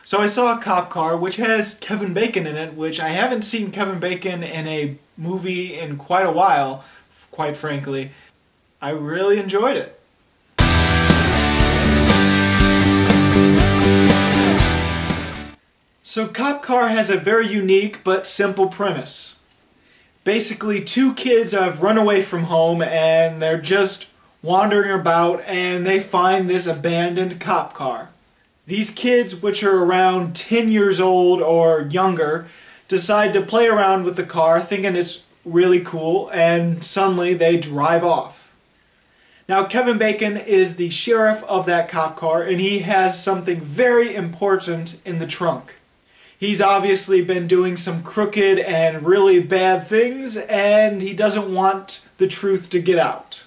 So I saw a cop car which has Kevin Bacon in it, which I haven't seen Kevin Bacon in a movie in quite a while, quite frankly. I really enjoyed it. So Cop Car has a very unique but simple premise. Basically, two kids have run away from home and they're just wandering about and they find this abandoned cop car. These kids, which are around 10 years old or younger, decide to play around with the car thinking it's really cool, and suddenly they drive off. Now Kevin Bacon is the sheriff of that cop car and he has something very important in the trunk. He's obviously been doing some crooked and really bad things and he doesn't want the truth to get out.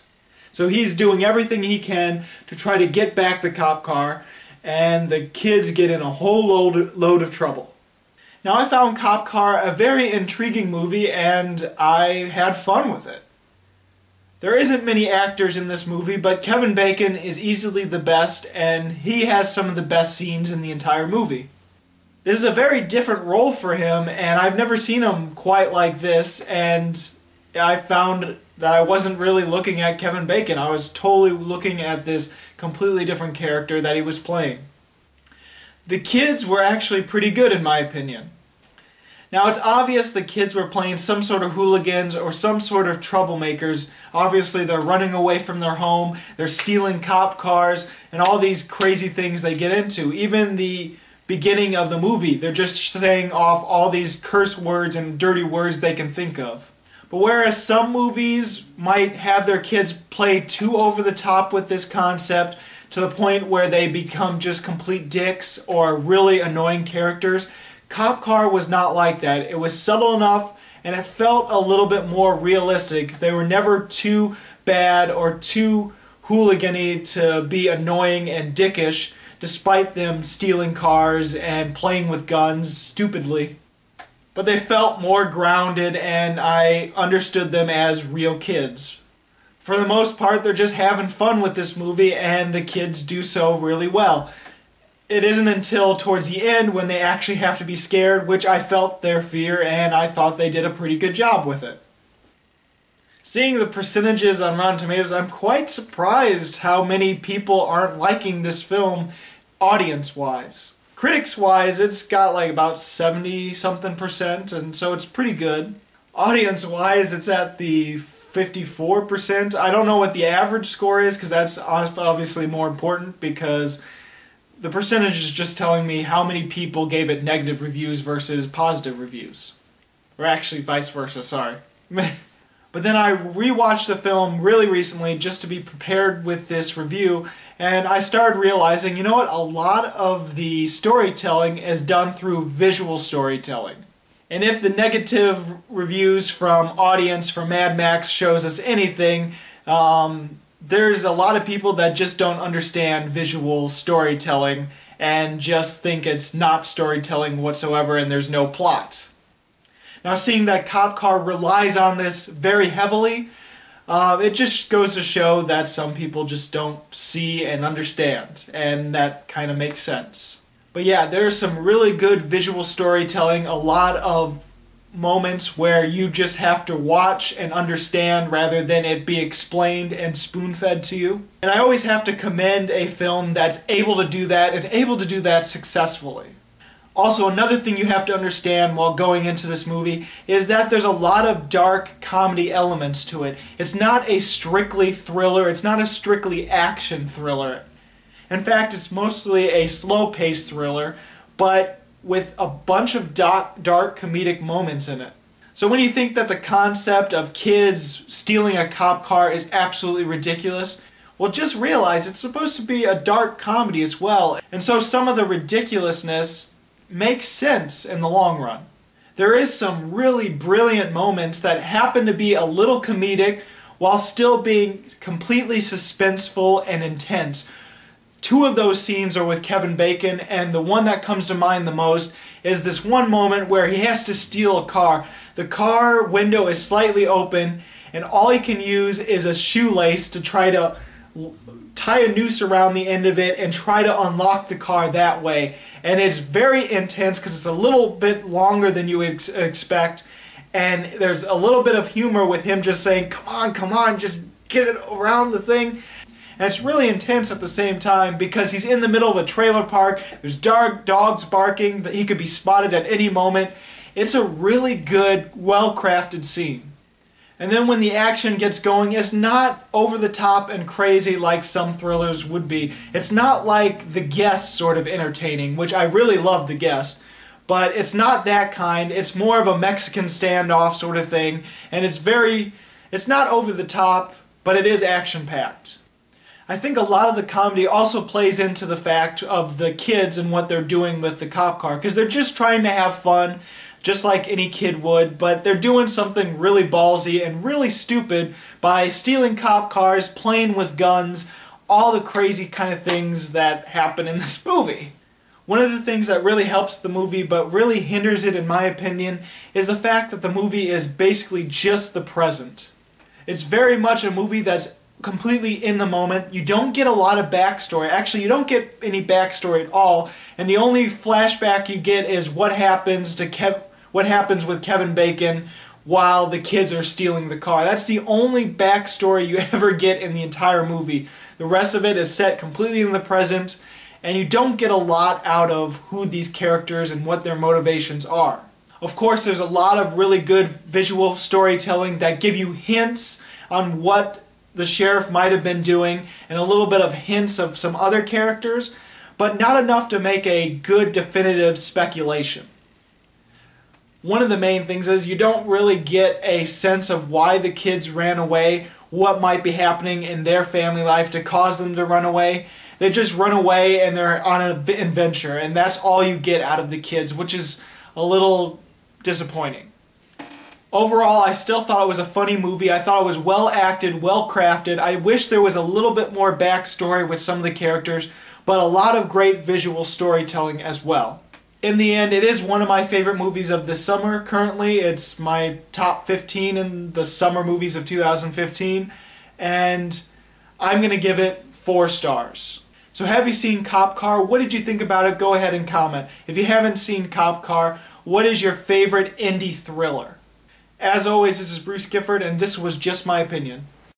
So he's doing everything he can to try to get back the cop car, and the kids get in a whole load of trouble. Now I found Cop Car a very intriguing movie and I had fun with it. There isn't many actors in this movie, but Kevin Bacon is easily the best and he has some of the best scenes in the entire movie. This is a very different role for him and I've never seen him quite like this, and I found that I wasn't really looking at Kevin Bacon. I was totally looking at this completely different character that he was playing. The kids were actually pretty good in my opinion. Now it's obvious the kids were playing some sort of hooligans or some sort of troublemakers. Obviously they're running away from their home, they're stealing cop cars, and all these crazy things they get into. Even the beginning of the movie, they're just saying off all these curse words and dirty words they can think of. But whereas some movies might have their kids play too over the top with this concept to the point where they become just complete dicks or really annoying characters, Cop Car was not like that. It was subtle enough and it felt a little bit more realistic. They were never too bad or too hooligan-y to be annoying and dickish, despite them stealing cars and playing with guns stupidly. But they felt more grounded and I understood them as real kids. For the most part, they're just having fun with this movie and the kids do so really well. It isn't until towards the end when they actually have to be scared, which I felt their fear and I thought they did a pretty good job with it. Seeing the percentages on Rotten Tomatoes, I'm quite surprised how many people aren't liking this film audience-wise. Critics-wise, it's got like about 70-something%, and so it's pretty good. Audience-wise, it's at the 54%. I don't know what the average score is, because that's obviously more important, because the percentage is just telling me how many people gave it negative reviews versus positive reviews. Or actually, vice versa, sorry. But then I rewatched the film really recently just to be prepared with this review, and I started realizing, you know what, a lot of the storytelling is done through visual storytelling. And if the negative reviews from audience for Mad Max shows us anything, there's a lot of people that just don't understand visual storytelling and just think it's not storytelling whatsoever and there's no plot. Now, seeing that Cop Car relies on this very heavily, it just goes to show that some people just don't see and understand, and that kind of makes sense. But yeah, there's some really good visual storytelling, a lot of moments where you just have to watch and understand rather than it be explained and spoon-fed to you. And I always have to commend a film that's able to do that and able to do that successfully. Also, another thing you have to understand while going into this movie is that there's a lot of dark comedy elements to it. It's not a strictly thriller, it's not a strictly action thriller. In fact, it's mostly a slow-paced thriller, but with a bunch of dark comedic moments in it. So when you think that the concept of kids stealing a cop car is absolutely ridiculous, well, just realize it's supposed to be a dark comedy as well, and so some of the ridiculousness makes sense in the long run. There is some really brilliant moments that happen to be a little comedic while still being completely suspenseful and intense. Two of those scenes are with Kevin Bacon, and the one that comes to mind the most is this one moment where he has to steal a car. The car window is slightly open and all he can use is a shoelace to try to tie a noose around the end of it and try to unlock the car that way. And it's very intense because it's a little bit longer than you would expect. And there's a little bit of humor with him just saying, come on, just get it around the thing. And it's really intense at the same time because he's in the middle of a trailer park. There's dogs barking that he could be spotted at any moment. It's a really good, well-crafted scene. And then when the action gets going, it's not over the top and crazy like some thrillers would be. It's not like The Guest sort of entertaining, which I really love The Guest. But it's not that kind. It's more of a Mexican standoff sort of thing. And it's not over the top, but it is action-packed. I think a lot of the comedy also plays into the fact of the kids and what they're doing with the cop car. Because they're just trying to have fun, just like any kid would, but they're doing something really ballsy and really stupid by stealing cop cars, playing with guns, all the crazy kind of things that happen in this movie. One of the things that really helps the movie but really hinders it, in my opinion, is the fact that the movie is basically just the present. It's very much a movie that's completely in the moment. You don't get a lot of backstory. Actually, you don't get any backstory at all, and the only flashback you get is what happens with Kevin Bacon while the kids are stealing the car. That's the only backstory you ever get in the entire movie. The rest of it is set completely in the present, and you don't get a lot out of who these characters and what their motivations are. Of course, there's a lot of really good visual storytelling that give you hints on what the sheriff might have been doing and a little bit of hints of some other characters, but not enough to make a good definitive speculation. One of the main things is you don't really get a sense of why the kids ran away, what might be happening in their family life to cause them to run away. They just run away and they're on an adventure, and that's all you get out of the kids, which is a little disappointing. Overall, I still thought it was a funny movie. I thought it was well acted, well crafted. I wish there was a little bit more backstory with some of the characters, but a lot of great visual storytelling as well. In the end, it is one of my favorite movies of the summer currently. It's my top 15 in the summer movies of 2015, and I'm going to give it 4 stars. So have you seen Cop Car? What did you think about it? Go ahead and comment. If you haven't seen Cop Car, what is your favorite indie thriller? As always, this is Bruce Gifford, and this was Just My Opinion.